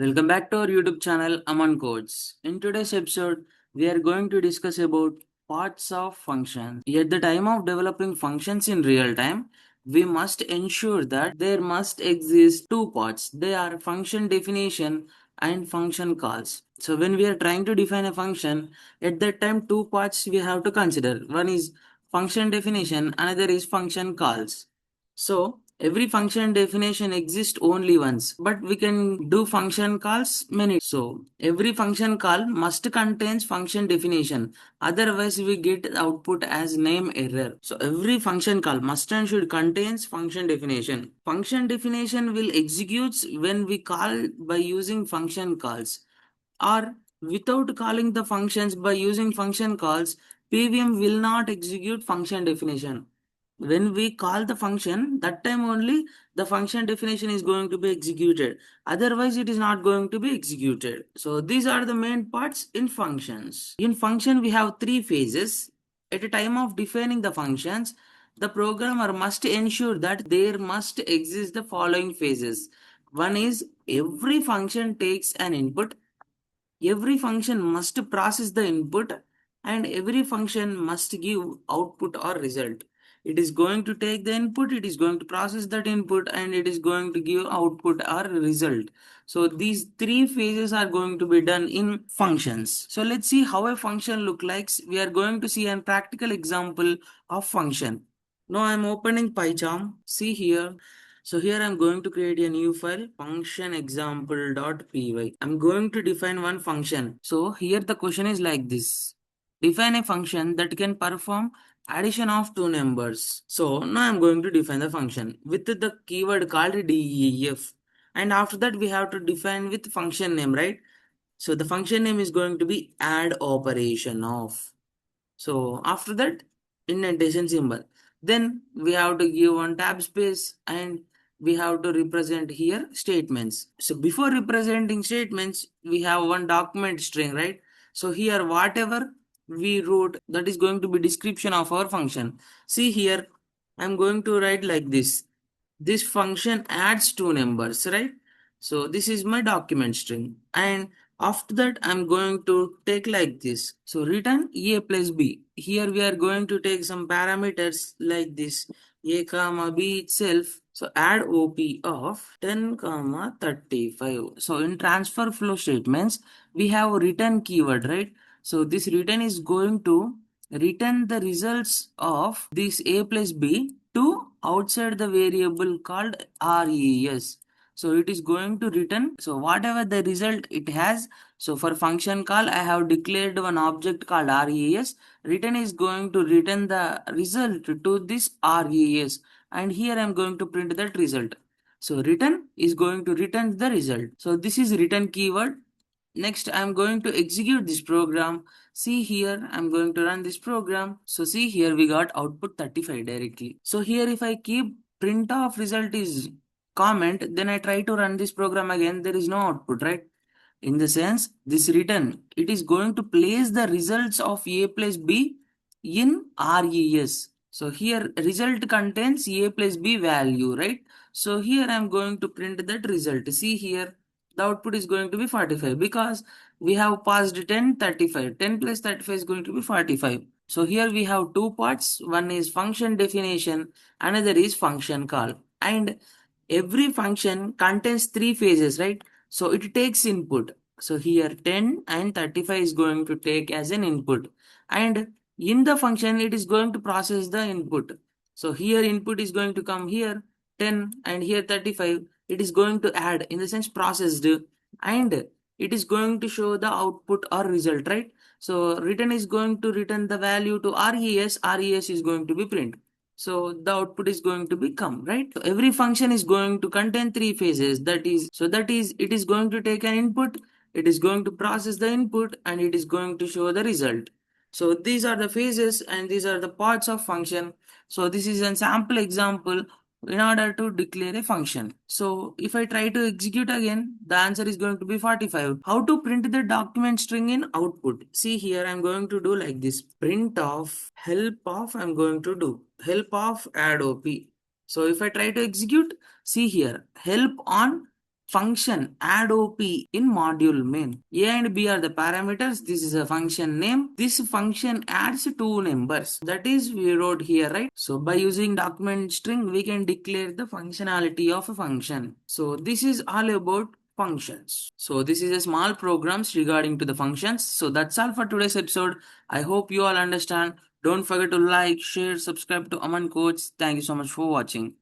Welcome back to our YouTube channel Aman Codes. In today's episode, we are going to discuss about parts of functions. At the time of developing functions in real time, we must ensure that there must exist two parts. They are function definition and function calls. So when we are trying to define a function, at that time two parts we have to consider. One is function definition, another is function calls. So every function definition exists only once, but we can do function calls many. So every function call must contains function definition. Otherwise we get output as name error. So every function call must and should contains function definition. Function definition will execute when we call by using function calls, or without calling the functions by using function calls, PVM will not execute function definition. When we call the function, that time only the function definition is going to be executed. Otherwise, it is not going to be executed. So these are the main parts in functions. In function, we have three phases. At a time of defining the functions, the programmer must ensure that there must exist the following phases. One is every function takes an input. Every function must process the input, and every function must give output or result. It is going to take the input, it is going to process that input, and it is going to give output or result. So these three phases are going to be done in functions. So let's see how a function look like. We are going to see a practical example of function. Now I'm opening Python. See here. So here I'm going to create a new file, function example.py. I'm going to define one function. So here the question is like this. Define a function that can perform addition of two numbers. So now I'm going to define the function with the keyword called def. And after that we have to define with function name, right? So the function name is going to be add operation of. So after that, indentation symbol. Then we have to give one tab space and we have to represent here statements. So before representing statements, we have one document string, right? So here, whatever we wrote, that is going to be description of our function. See here, I'm going to write like this. This function adds two numbers, right? So this is my document string. And after that, I'm going to take like this. So return a plus b. Here we are going to take some parameters like this, a comma b itself. So add op of 10 comma 35. So in transfer flow statements, we have return keyword, right? So this return is going to return the results of this a plus b to outside the variable called res. So it is going to return, so whatever the result it has. So for function call, I have declared one object called res. Return is going to return the result to this res, and here I'm going to print that result. So return is going to return the result. So this is return keyword. Next, I'm going to execute this program. See here, I'm going to run this program. So see here, we got output 35 directly. So here, if I keep print of result is comment, then I try to run this program again, there is no output, right? In the sense, this return, it is going to place the results of a plus b in res. So here result contains a plus b value, right? So here I'm going to print that result. See here, the output is going to be 45 because we have passed 10 35. 10 plus 35 is going to be 45. So here we have two parts. One is function definition, another is function call. And every function contains three phases, right? So it takes input. So here 10 and 35 is going to take as an input. And in the function, it is going to process the input. So here input is going to come here 10 and here 35. It is going to add in the sense processed, and it is going to show the output or result, right? So return is going to return the value to res is going to be print. So the output is going to become, right? So every function is going to contain three phases. That is, it is going to take an input, it is going to process the input, and it is going to show the result. So these are the phases and these are the parts of function. So this is an sample example in order to declare a function. So if I try to execute again, the answer is going to be 45. How to print the document string in output? See here, I'm going to do like this. Print of help of, I'm going to do help of add op. So if I try to execute, see here, help on function add op in module main. A and B are the parameters. This is a function name. This function adds two numbers. That is we wrote here, right? So by using document string, we can declare the functionality of a function. So this is all about functions. So this is a small programs regarding to the functions. So that's all for today's episode. I hope you all understand. Don't forget to like, share, subscribe to Aman Coach. Thank you so much for watching.